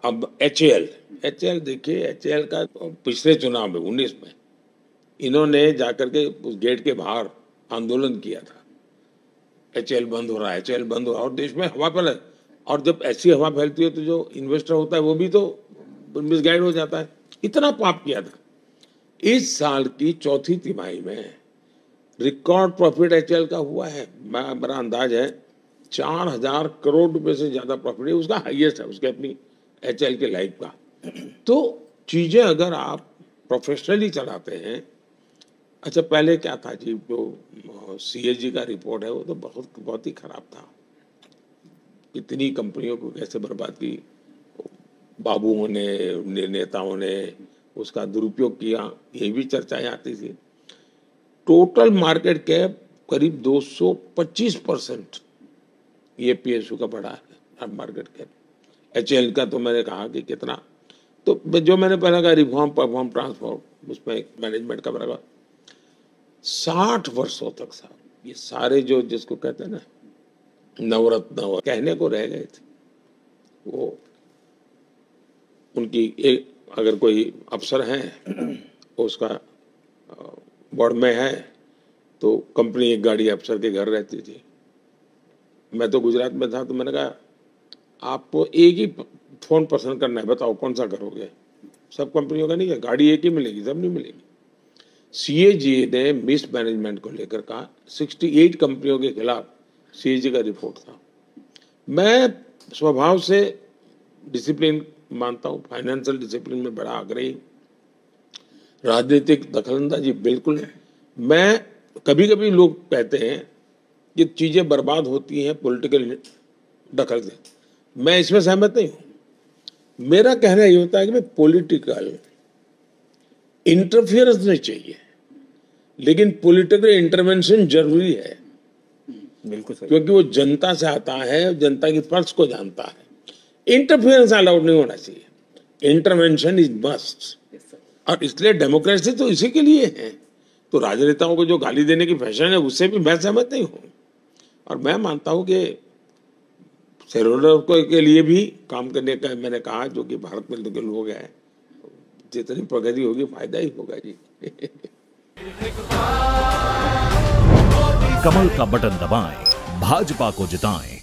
अब एचएएल देखिए, एचएएल का पिछले चुनाव में 19 में इन्होंने जाकर के उस गेट के बाहर आंदोलन किया था, एचएएल बंद हो रहा है, एचएएल बंद हो रहा है, और देश में हवा फैले। और जब ऐसी हवा फैलती है तो जो इन्वेस्टर होता है वो भी तो मिसगाइड हो जाता है। इतना पाप किया था। इस साल की चौथी तिमाही में रिकॉर्ड प्रॉफिट एचएएल का हुआ है। मेरा अंदाज है 4000 करोड़ रुपए से ज्यादा प्रॉफिट है, उसका हाईएस्ट है उसके अपनी एचएएल के लाइफ का। तो चीजें अगर आप प्रोफेशनली चलाते हैं। अच्छा, पहले क्या था जी, जो सीएजी का रिपोर्ट है वो तो बहुत ही खराब था। कितनी कंपनियों को कैसे बर्बाद की, बाबुओं ने, नेताओं ने उसका दुरुपयोग किया, ये भी चर्चाएं आती थी। टोटल मार्केट कैप करीब 225% ये पीएसयू का बढ़ा है मार्केट कैप। एचएएल का तो मैंने कहा कि कितना, तो जो मैंने पहले कहा रिफॉर्म परफॉर्म ट्रांसफॉर्म, उसमें मैनेजमेंट का बराबर 60 वर्षों तक साहब ये सारे जो जिसको कहते हैं ना नवरत्न कहने को रह गए थे। वो उनकी एक अगर कोई अफसर हैं उसका बोर्ड में है तो कंपनी एक गाड़ी अफसर के घर रहती थी। मैं तो गुजरात में था तो मैंने कहा आपको एक ही फोन पसंद करना है, बताओ कौन सा करोगे। सब कंपनियों का नहीं है, गाड़ी एक ही मिलेगी, सब नहीं मिलेगी। सीएजी ने मिस मैनेजमेंट को लेकर कहा 68 कंपनियों के खिलाफ सीएजी का रिपोर्ट था। मैं स्वभाव से डिसिप्लिन मानता हूँ, फाइनेंशियल डिसिप्लिन में बड़ा आग्रही, राजनीतिक दखलंदाजी बिल्कुल। मैं कभी कभी लोग कहते हैं कि चीजें बर्बाद होती हैं पॉलिटिकल दखल से, मैं इसमें सहमत नहीं हूं। मेरा कहना ये होता है कि पॉलिटिकल इंटरफियरेंस नहीं चाहिए, लेकिन पॉलिटिकल इंटरवेंशन जरूरी है। बिल्कुल सही। क्योंकि वो जनता से आता है, जनता की पल्स को जानता है। इंटरफियरेंस अलाउड नहीं होना चाहिए, इंटरवेंशन इज मस्ट। और इसलिए डेमोक्रेसी तो इसी के लिए है। तो राजनेताओं को जो गाली देने की फैशन है उससे भी मैं सहमत नहीं हूं। और मैं मानता हूं कि शेयर होल्डर के लिए भी काम करने का मैंने कहा, जो कि भारत में तो लोग हैं, जितनी प्रगति होगी फायदा ही होगा जी। कमल का बटन दबाएं, भाजपा को जिताएं।